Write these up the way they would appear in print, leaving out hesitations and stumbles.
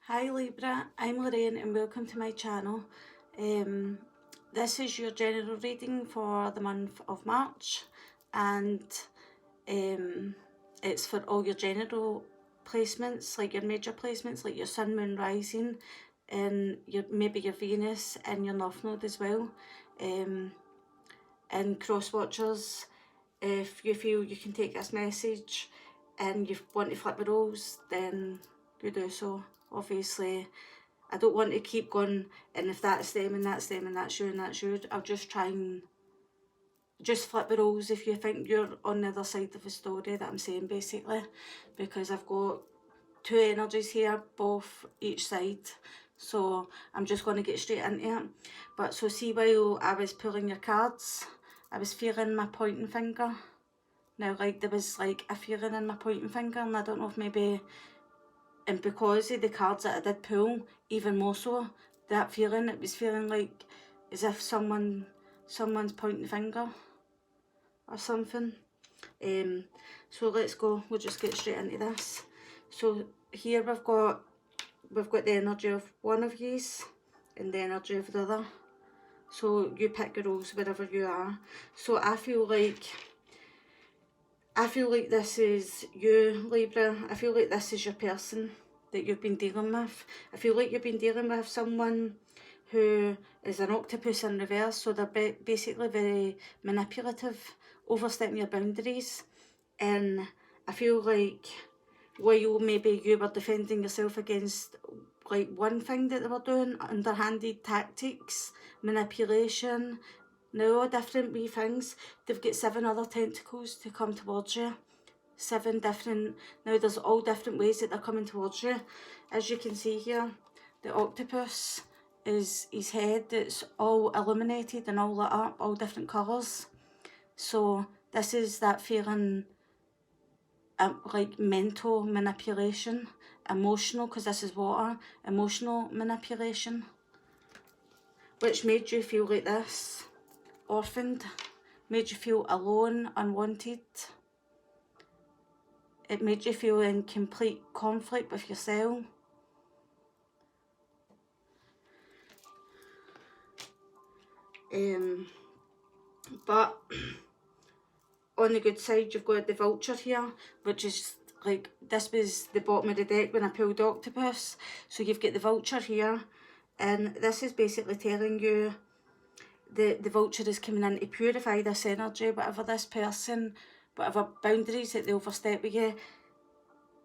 Hi Libra, I'm Lorraine and welcome to my channel. This is your general reading for the month of March, and it's for all your general placements, like your major placements, like your Sun, Moon, Rising, and maybe your Venus and your North Node as well. And cross watchers, if you feel you can take this message and you want to flip the roles, then you do so. Obviously, I don't want to keep going, and if that's them and that's them and that's you and that's you, I'll just try and just flip the roles if you think you're on the other side of the story that I'm saying, basically, because I've got two energies here, both each side. So I'm just going to get straight into it. But so see, while I was pulling your cards, I was feeling my pointing finger. Now, like, there was like a feeling in my pointing finger, and I don't know if maybe, and because of the cards that I did pull, even more so, that feeling, it was feeling like as if someone's pointing the finger or something. So let's go, we'll just get straight into this. So here we've got the energy of one of yous and the energy of the other. So you pick your roles wherever you are. So I feel like this is you, Libra. I feel like this is your person that you've been dealing with. I feel like you've been dealing with someone who is an octopus in reverse, so they're basically very manipulative, overstepping your boundaries. And I feel like while maybe you were defending yourself against like one thing that they were doing, underhanded tactics, manipulation, now all different wee things, they've got 7 other tentacles to come towards you. 7 different, now there's all different ways that they're coming towards you. As you can see here, the octopus is his head, it's all illuminated and all lit up, all different colours. So this is that feeling like mental manipulation, emotional, because this is water, emotional manipulation, which made you feel like this, orphaned, made you feel alone, unwanted. It made you feel in complete conflict with yourself. But on the good side, you've got the vulture here, which is like, this was the bottom of the deck when I pulled octopus. So you've got the vulture here, and this is basically telling you the vulture is coming in to purify this energy, whatever this person, whatever boundaries that they overstep with you.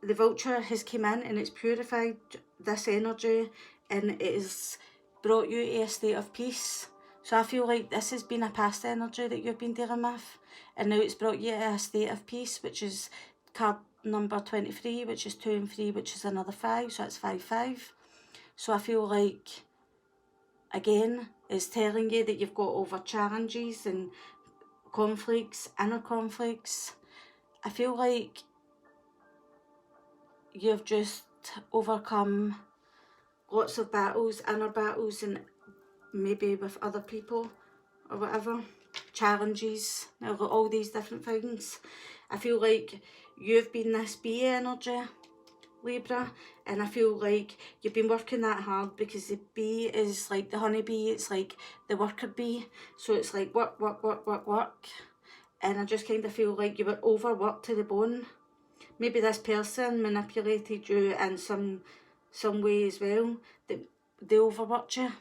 The vulture has come in and it's purified this energy, and it has brought you to a state of peace. So I feel like this has been a past energy that you've been dealing with, and now it's brought you to a state of peace, which is card number 23, which is 2 and 3, which is another 5, so that's 5-5. So I feel like, again, it's telling you that you've got over challenges and conflicts, inner conflicts. I feel like you've just overcome lots of battles, inner battles, and maybe with other people or whatever, challenges, all these different things. I feel like you've been this bee energy, Libra, and I feel like you've been working that hard, because the bee is like the honeybee, it's like the worker bee, so it's like work, work, work, work, work. And I just kind of feel like you were overworked to the bone. Maybe this person manipulated you in some way as well, that they overworked you.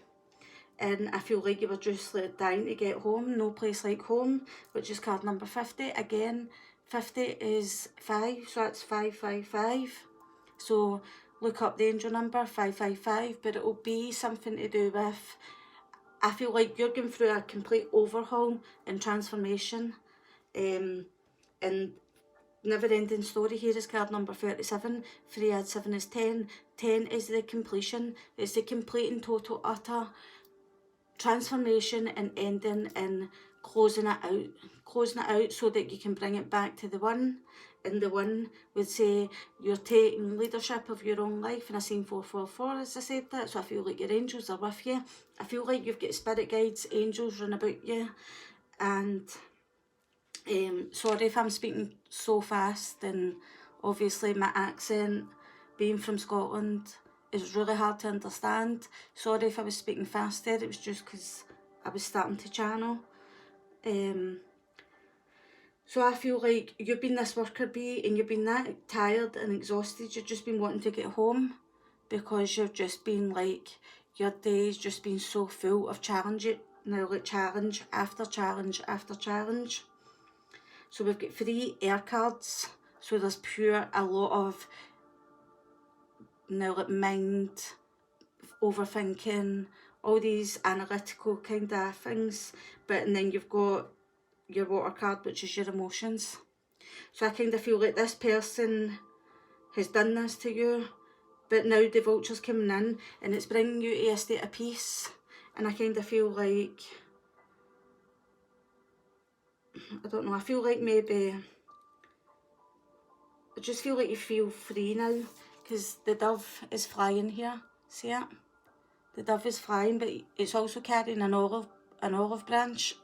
And I feel like you were just like dying to get home, no place like home, which is card number 50. Again, 50 is 5, so that's 5-5-5. So look up the angel number 555, but it will be something to do with, I feel like you're going through a complete overhaul and transformation. And never ending story here is card number 37. 3 add 7 is 10. 10 is the completion. It's the complete and total utter transformation and ending and closing it out so that you can bring it back to the one. And the one would say you're taking leadership of your own life, and I seen 444 as I said that. So I feel like your angels are with you. I feel like you've got spirit guides, angels run about you. And sorry if I'm speaking so fast, and obviously my accent, being from Scotland, it's really hard to understand. Sorry if I was speaking fast there, it was just because I was starting to channel. So I feel like you've been this worker bee and you've been that tired and exhausted, you've just been wanting to get home because you've just been like, your day's just been so full of challenge, like challenge after challenge after challenge. So we've got 3 air cards, so there's a lot of like mind, overthinking, all these analytical kind of things, and then you've got your water card, which is your emotions. So I kind of feel like this person has done this to you, but now the vulture's coming in and it's bringing you to a state of peace. And I kind of feel like, I don't know, I feel like maybe, I just feel like you feel free now, because the dove is flying here, see it? The dove is flying, but it's also carrying an olive branch.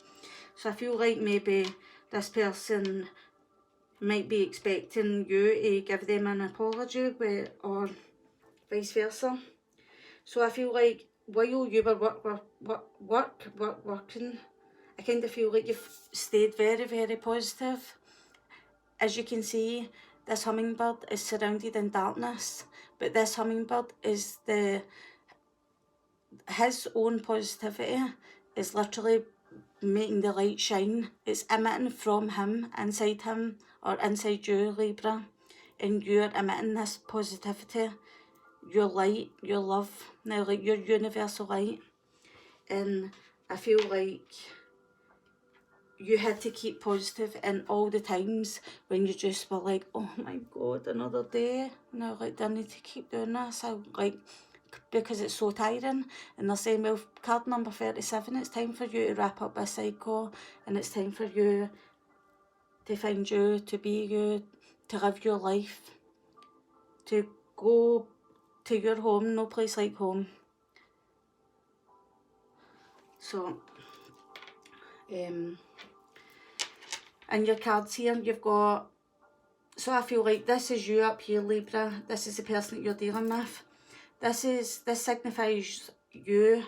So I feel like maybe this person might be expecting you to give them an apology, or vice versa. So I feel like while you were working, I kind of feel like you've stayed very, very positive. As you can see, this hummingbird is surrounded in darkness, but this hummingbird is his own positivity is literally making the light shine. It's emitting from him, inside him, or inside you, Libra, and you're emitting this positivity, your light, your love, now like your universal light. And I feel like you had to keep positive in all the times when you just were like, oh my god, another day. Now like, do I need to keep doing this? Because it's so tiring. And they're saying, well, card number 37, it's time for you to wrap up this cycle, and it's time for you to find you, to be you, to live your life, to go to your home, no place like home. So, in your cards here, you've got, so I feel like this is you up here, Libra. This is the person that you're dealing with. This signifies you.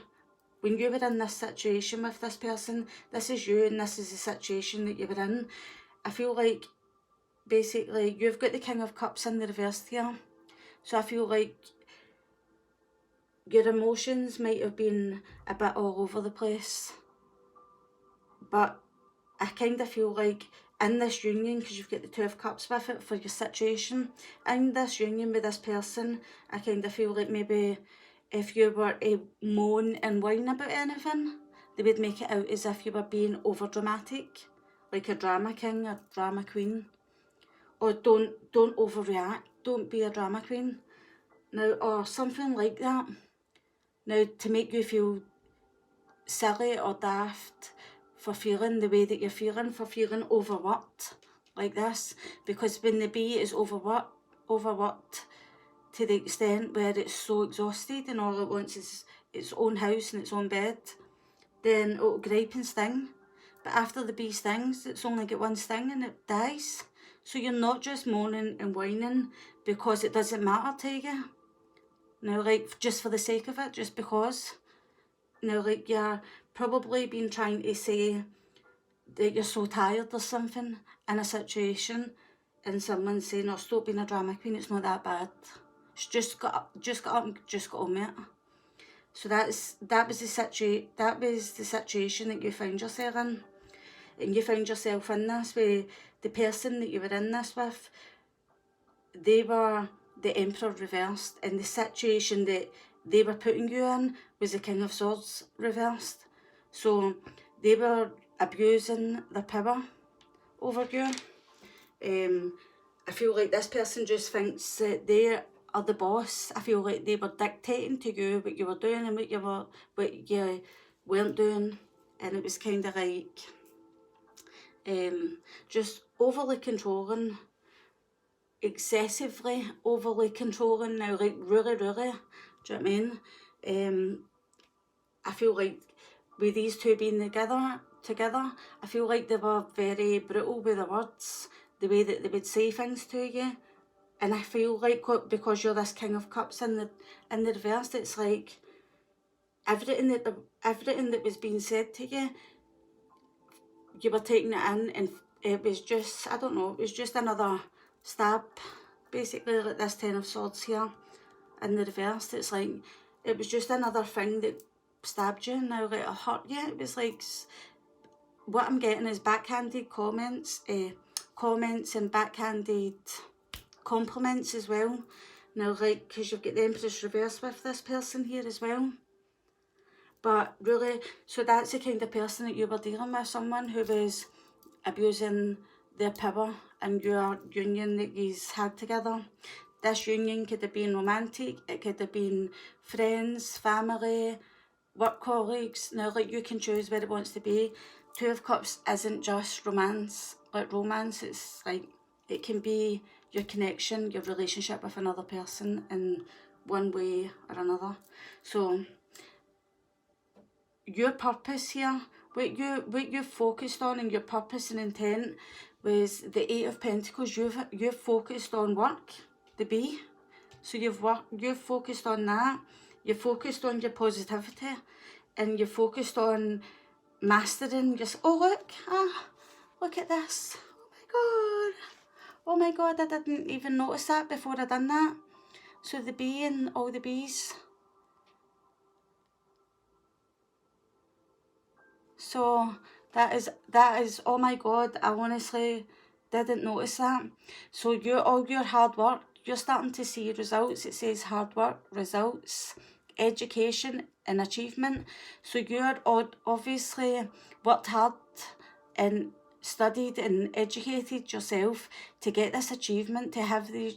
When you were in this situation with this person, this is you and this is the situation that you were in. I feel like basically you've got the King of Cups in the reverse here. So I feel like your emotions might have been a bit all over the place. But I kind of feel like in this union, because you've got the 2 of Cups with it for your situation, in this union with this person, I kind of feel like maybe if you were to moan and whine about anything, they would make it out as if you were being over dramatic, like a drama king or drama queen. Or don't overreact, don't be a drama queen. Now, or something like that. Now, to make you feel silly or daft for feeling the way that you're feeling, for feeling overworked like this, because when the bee is overworked to the extent where it's so exhausted and all it wants is its own house and its own bed, then it'll gripe and sting. But after the bee stings, it's only got 1 sting and it dies. So you're not just moaning and whining because it doesn't matter to you. Now, like, just for the sake of it, just because. Now, like, you're probably been trying to say that you're so tired or something in a situation, and someone's saying, oh, stop being a drama queen, it's not that bad. It's just got up and just got on with it. So that was the situation that you found yourself in. And you found yourself in this with the person that you were in this with. They were the Emperor reversed, and the situation that they were putting you in was the King of Swords reversed. So they were abusing their power over you. I feel like this person just thinks that they are the boss. I feel like they were dictating to you what you were doing and what you weren't doing, and it was kind of like just overly controlling, excessively overly controlling now, like really, do you know what I mean? I feel like with these 2 being together, I feel like they were very brutal with the words, the way that they would say things to you. And I feel like because you're this King of Cups in the reverse, it's like everything that was being said to you, you were taking it in, and it was just, I don't know, it was just another stab, basically, like this Ten of Swords here in the reverse. It's like it was just another thing that stabbed you, and now like it hurt you. It was like, what I'm getting is backhanded comments and backhanded compliments as well. Now, like, because you've got the Empress reverse with this person here as well. But really, so that's the kind of person that you were dealing with, someone who was abusing their power and your union that you had together. This union could have been romantic, it could have been friends, family, work colleagues. Now, like, you can choose where it wants to be. Two of Cups isn't just romance, it's like, it can be your connection, your relationship with another person in one way or another. So your purpose here, what you focused on, and your purpose and intent was the Eight of Pentacles. You've focused on work, the bee. So you've focused on that. You focused on your positivity, and you focused on mastering just, oh look at this, oh my god, I didn't even notice that before I done that. So the bee and all the bees. So that is, oh my god, I honestly didn't notice that. So all your hard work, you're starting to see results. It says hard work, results, education and achievement. So you're obviously worked hard and studied and educated yourself to get this achievement, to have the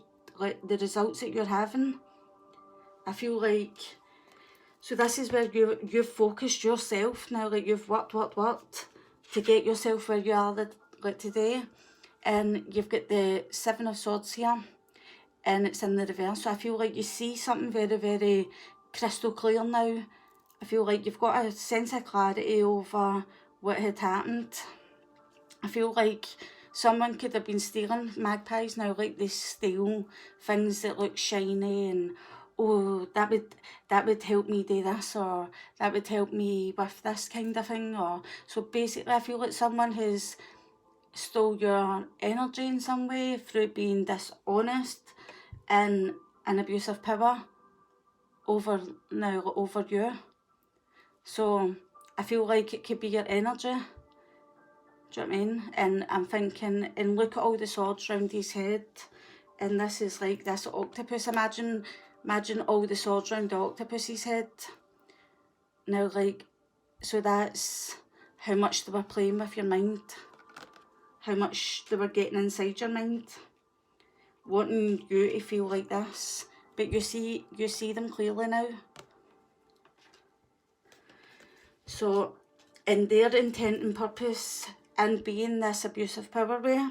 results that you're having. I feel like, so this is where you've focused yourself now. Like, you've worked to get yourself where you are like today. And you've got the Seven of Swords here, and it's in the reverse. So I feel like you see something very, very crystal clear now. I feel like you've got a sense of clarity over what had happened. I feel like someone could have been stealing magpies now. Like, they steal things that look shiny, and oh, that would help me do this, or that would help me with this kind of thing. Or so basically, I feel like someone has stole your energy in some way through being dishonest and an abusive power over you. So I feel like it could be your energy. Do you know what I mean? And I'm thinking, and look at all the swords around his head, and this is like this octopus. Imagine all the swords around the octopus's head. Now, like, so that's how much they were playing with your mind, how much they were getting inside your mind, wanting you to feel like this. But you see them clearly now. So, and their intent and purpose in being this abusive power way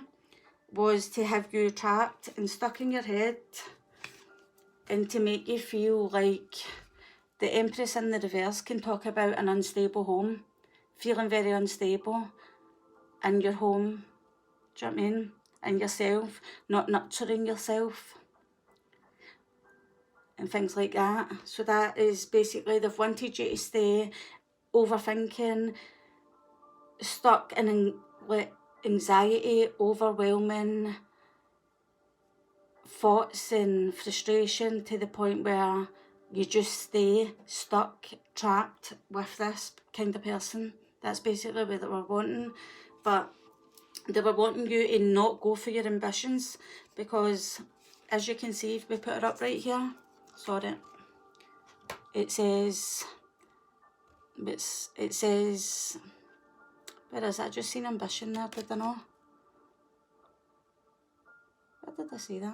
was to have you trapped and stuck in your head, and to make you feel like the Empress in the reverse can talk about an unstable home, feeling very unstable in your home. Do you know what I mean? And yourself, not nurturing yourself and things like that. So that is basically, they've wanted you to stay overthinking, stuck in anxiety, overwhelming thoughts and frustration, to the point where you just stay stuck, trapped with this kind of person. That's basically what they were wanting. But they were wanting you to not go for your ambitions, because as you can see, if we put it up right here, sorry, it says, where is it? I just seen ambition there, did I know? Where did I see that?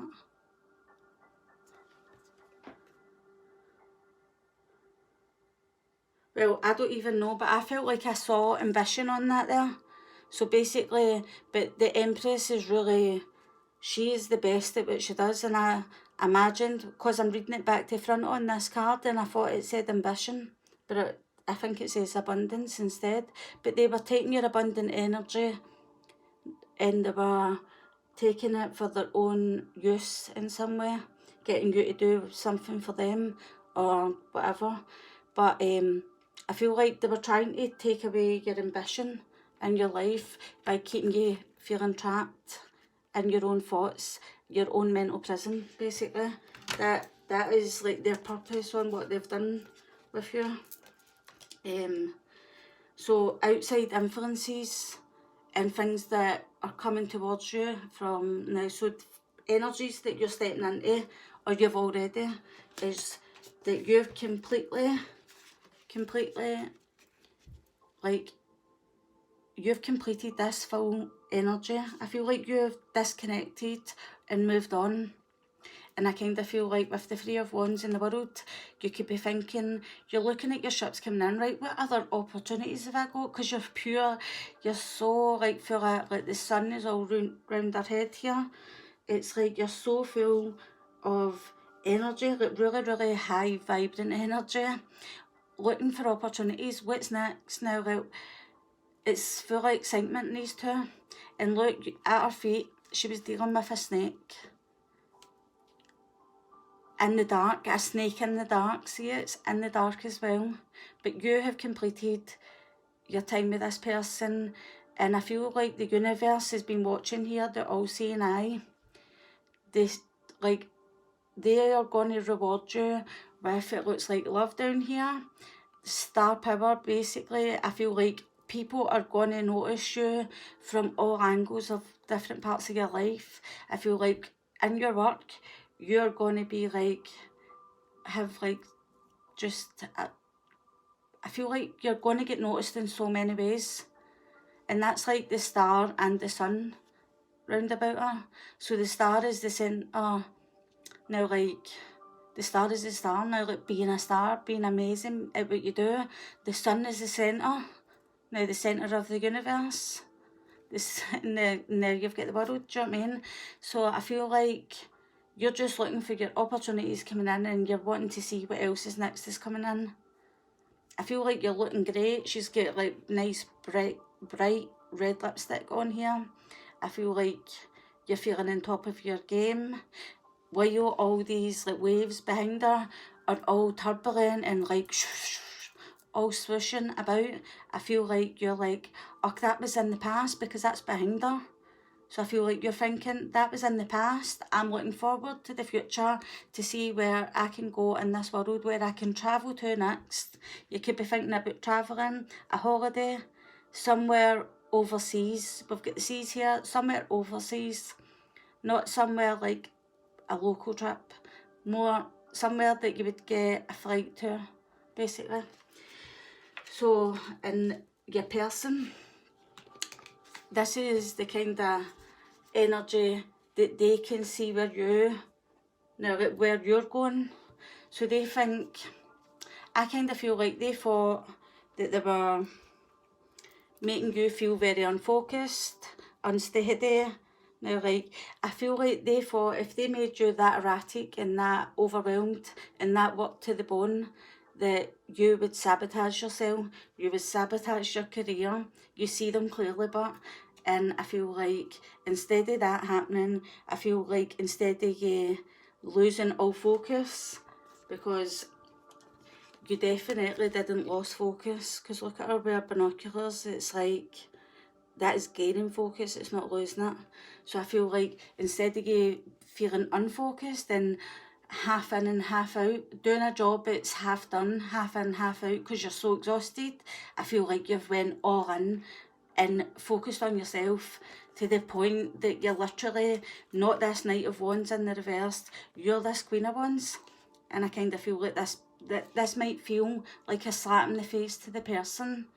Well, I don't even know, but I felt like I saw ambition on that there. So basically, but the Empress is really, she is the best at what she does. And I imagined, because I'm reading it back to front on this card, and I thought it said ambition, but I think it says abundance instead. But they were taking your abundant energy, and they were taking it for their own use in some way, getting you to do something for them or whatever. But I feel like they were trying to take away your ambition in your life by keeping you feeling trapped in your own thoughts, your own mental prison, basically. That is like their purpose on what they've done with you. So outside influences and things that are coming towards you from now, so energies that you're stepping into or you've already, is that you've completely like, you've completed this full energy. I feel like you've disconnected and moved on. And I kind of feel like with the Three of Wands in the World, you could be thinking, you're looking at your ships coming in, right, what other opportunities have I got? Because you're pure, you're so like full of, like the sun is all round our head here. It's like you're so full of energy, like really high vibrant energy, looking for opportunities. What's next now? Like, it's full of excitement in these two. And look, at her feet, she was dealing with a snake. In the dark, a snake in the dark. See, it's in the dark as well. But you have completed your time with this person, and I feel like the universe has been watching here, the all-seeing eye. They are going to reward you with, it looks like, love down here. Star power, basically. I feel like people are going to notice you from all angles of different parts of your life. I feel like in your work, you're going to be like, have like, just, I feel like you're going to get noticed in so many ways. And that's like the star and the sun round about her. So the star is the centre. Now, like, the star is the star. Now, like, being a star, being amazing at what you do. The sun is the centre. Now, the centre of the universe. Now you've got the world, do you know what I mean? So I feel like you're just looking for your opportunities coming in, and you're wanting to see what else is next is coming in. I feel like you're looking great. She's got like nice bright red lipstick on here. I feel like you're feeling on top of your game. While all these like waves behind her are all turbulent and like all swooshing about, I feel like you're like, oh, that was in the past, because that's behind her. So I feel like you're thinking, that was in the past, I'm looking forward to the future to see where I can go in this world, where I can travel to next. You could be thinking about travelling, a holiday, somewhere overseas. We've got the seas here, somewhere overseas, not somewhere like a local trip, more somewhere that you would get a flight to, basically. So in your person, this is the kind of energy that they can see where you're going. So they think, I kind of feel like they thought that they were making you feel very unfocused, unsteady. Now, like, I feel like they thought if they made you that erratic and that overwhelmed and that worked to the bone, that you would sabotage yourself, you would sabotage your career. You see them clearly, and I feel like instead of that happening, I feel like instead of you losing all focus, because you definitely didn't lose focus, because look at her with binoculars, it's like, that is gaining focus, it's not losing it. So I feel like instead of you feeling unfocused and half in and half out, doing a job that's half done, half in, half out, because you're so exhausted, I feel like you've went all in and focused on yourself to the point that you're literally not this Knight of Wands in the reverse, you're this Queen of Wands. And I kind of feel like this might feel like a slap in the face to the person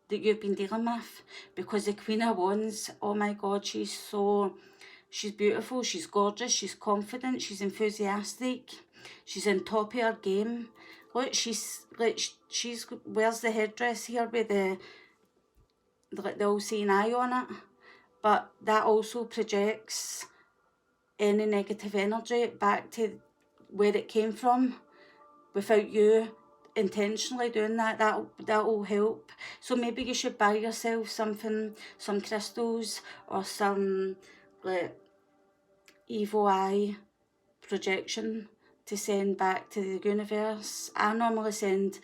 that you've been dealing with, because the Queen of Wands, oh my God, she's beautiful, she's gorgeous, she's confident, she's enthusiastic, she's on top of her game. Look, she's wears the headdress here with the all-seeing eye on it, but that also projects any negative energy back to where it came from. Without you intentionally doing that will help. So maybe you should buy yourself something, some crystals or some like evil eye projection to send back to the universe. I normally send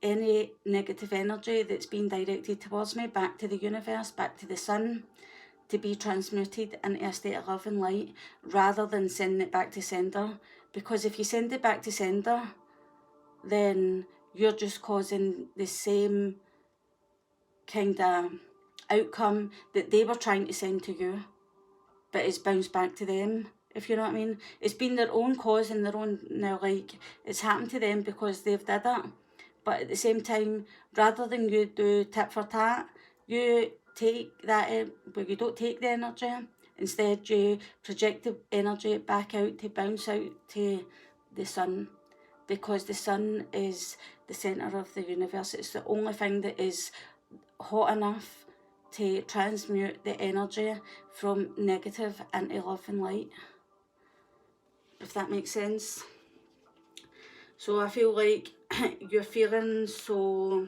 any negative energy that's been directed towards me back to the universe, back to the sun, to be transmuted into a state of love and light, rather than sending it back to sender. Because if you send it back to sender, then you're just causing the same kind of outcome that they were trying to send to you, but it's bounced back to them, if you know what I mean. It's been their own cause and their own, now, like, it's happened to them because they've did it. But at the same time, rather than you do tit for tat, you take that, well, you don't take the energy. Instead, you project the energy back out to bounce out to the sun, because the sun is the centre of the universe. It's the only thing that is hot enough to transmute the energy from negative into love and light, if that makes sense. So I feel like you're feeling so,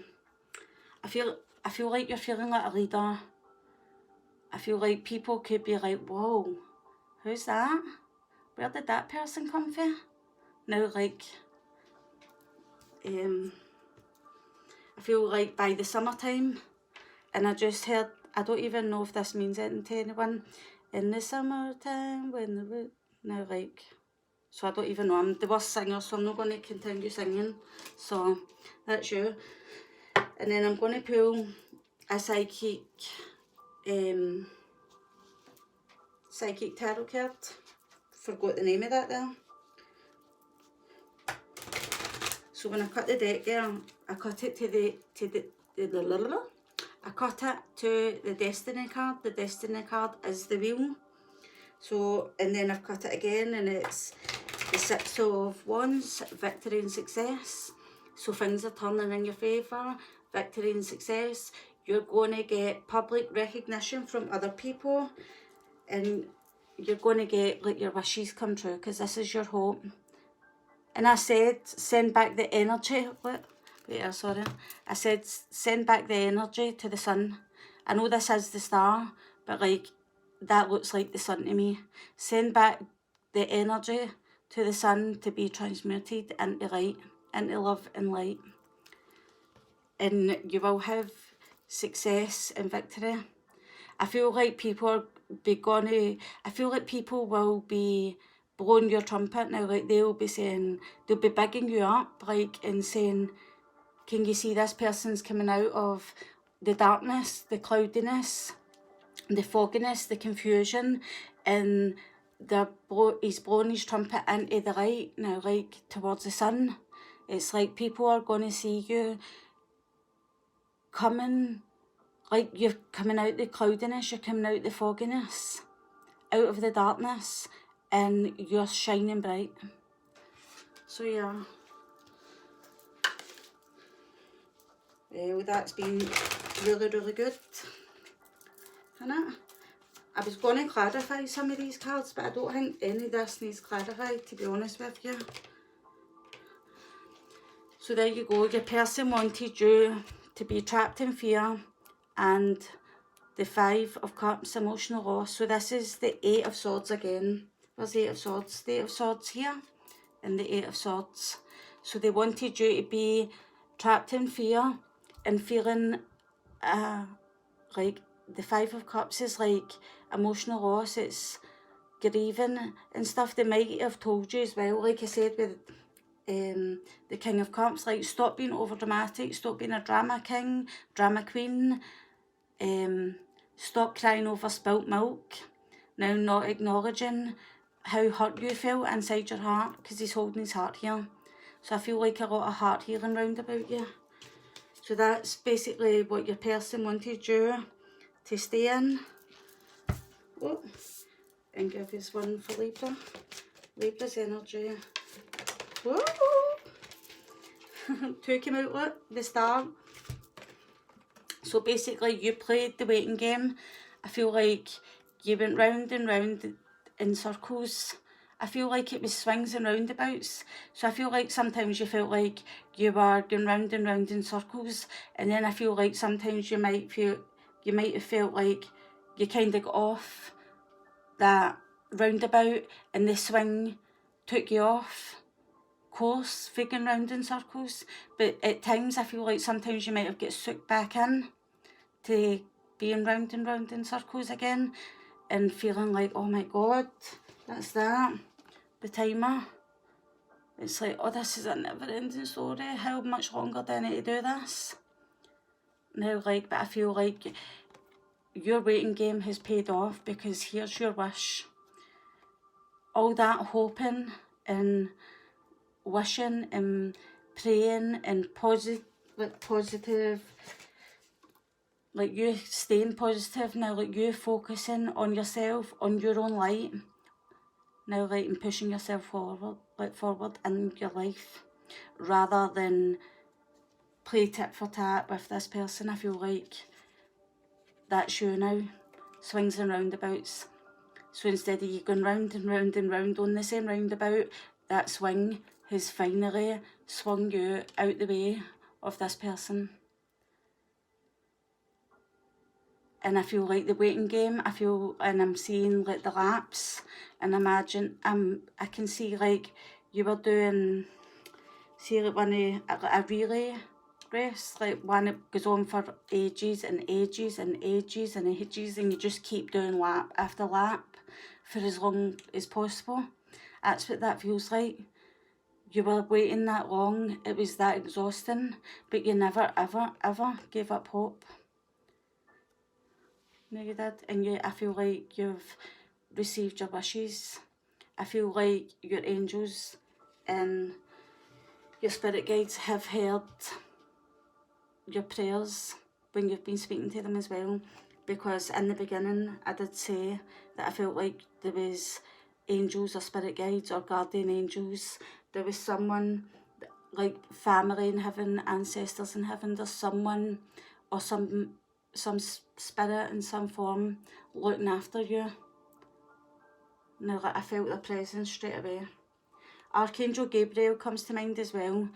I feel like you're feeling like a leader. I feel like people could be like, whoa, who's that? Where did that person come from? Now, like, I feel like by the summertime, and I just heard, I don't even know if this means anything to anyone, in the summertime when the wood, now, like, so I don't even know, I'm the worst singer, so I'm not going to continue singing, so that's you. And then I'm going to pull a psychic tarot card, forgot the name of that there. So when I cut the deck there, I cut it I cut it to the Destiny card. The Destiny card is the wheel. So, and then I've cut it again, and it's the 6 of Wands, victory and success. So things are turning in your favour, victory and success. You're going to get public recognition from other people, and you're going to get, like, your wishes come true, because this is your hope. And I said, send back the energy. Sorry. I said, send back the energy to the sun. I know this is the star, but, like, that looks like the sun to me. Send back the energy to the sun to be transmuted into light, into love and light. And you will have success and victory. I feel like people will be blowing your trumpet now. Like, they'll be bigging you up, like, and saying, can you see this person's coming out of the darkness, the cloudiness, the fogginess, the confusion, and he's blowing his trumpet into the light now, like, towards the sun. It's like people are going to see you coming, like, you're coming out the cloudiness, you're coming out the fogginess, out of the darkness, and you're shining bright. So yeah, well, that's been really, really good, hasn't it? I was going to clarify some of these cards, but I don't think any of this needs clarified, to be honest with you. So there you go, your person wanted you to be trapped in fear, and the 5 of Cups, emotional loss. So this is the 8 of Swords again. Where's the 8 of Swords? The 8 of Swords here, and the 8 of Swords. So they wanted you to be trapped in fear and feeling like the 5 of Cups is like emotional loss. It's grieving and stuff. They might have told you as well, like I said with the King of Cups, like, stop being over dramatic, stop being a drama king, drama queen, stop crying over spilt milk. Now, not acknowledging how hurt you feel inside your heart, because he's holding his heart here. So I feel like a lot of heart healing round about you. So that's basically what your person wanted you to stay in. Oh, and give us one for Libra. Libra's energy. Whoa! 2 came out, look, the star. So basically you played the waiting game. I feel like you went round and round in circles. I feel like it was swings and roundabouts. So I feel like sometimes you felt like you were going round and round in circles, and then I feel like sometimes you might have felt like you kind of got off that roundabout and the swing took you off course for going round in circles, but at times I feel like sometimes you might have got sucked back in to being round and round in circles again and feeling like, oh my god, that's that, the timer. It's like, oh, this is a never-ending story. How much longer do I need to do this? Now, like, but I feel like your waiting game has paid off, because here's your wish. All that hoping and wishing and praying and positive, like you staying positive now, like you focusing on yourself, on your own light now, like, and pushing yourself forward in your life, rather than play tit for tat with this person. I feel like that's you now, swings and roundabouts. So instead of you going round and round and round on the same roundabout, that swing has finally swung you out the way of this person. And I feel like the waiting game, and I'm seeing like the laps, and imagine, I can see like you were doing, see like a relay race, like one that goes on for ages and ages and ages and ages, and you just keep doing lap after lap for as long as possible. That's what that feels like. You were waiting that long, it was that exhausting, but you never ever ever gave up hope. No, you did, and I feel like you've received your wishes. I feel like your angels and your spirit guides have heard your prayers when you've been speaking to them as well, because in the beginning I did say that I felt like there was angels or spirit guides or guardian angels. There was someone, like family in heaven, ancestors in heaven, there's someone or some spirit in some form looking after you. Now, like, I felt their presence straight away. Archangel Gabriel comes to mind as well,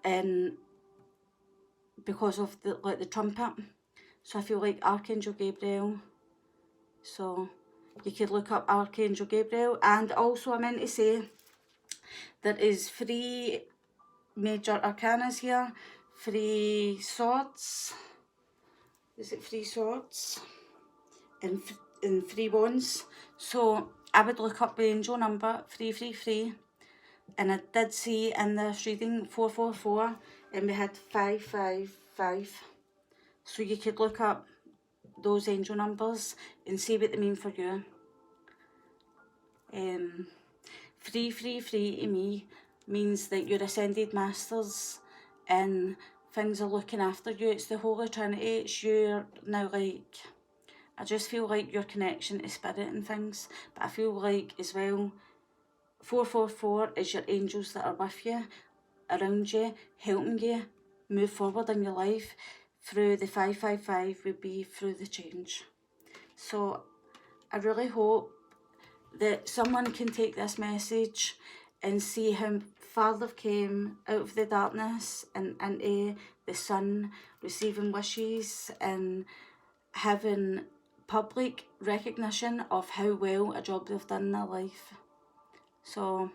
and because of the trumpet. So I feel like Archangel Gabriel. So you could look up Archangel Gabriel. And also I meant to say, there is 3 major arcanas here, 3 swords. Is it 3 swords? And 3 wands. So I would look up the angel number 333, and I did see in this reading 444, and we had 555. So you could look up those angel numbers and see what they mean for you. 333 to me means that you're ascended masters and things are looking after you. It's the Holy Trinity. It's you now, like, I just feel like your connection to spirit and things. But I feel like as well, 444 is your angels that are with you, around you, helping you move forward in your life. Through the 555 would be through the change. So I really hope that someone can take this message and see how far they've came out of the darkness and into the sun, receiving wishes and having public recognition of how well a job they've done in their life. So,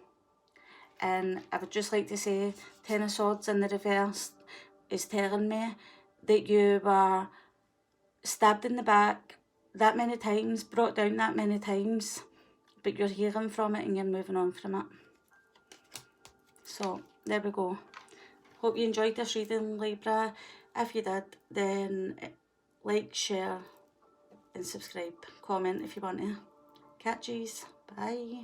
and I would just like to say, 10 of Swords in the reverse is telling me that you were stabbed in the back that many times, brought down that many times, but you're healing from it and you're moving on from it. So there we go. Hope you enjoyed this reading, Libra. If you did, then like, share and subscribe. Comment if you want to. Catchies. Bye.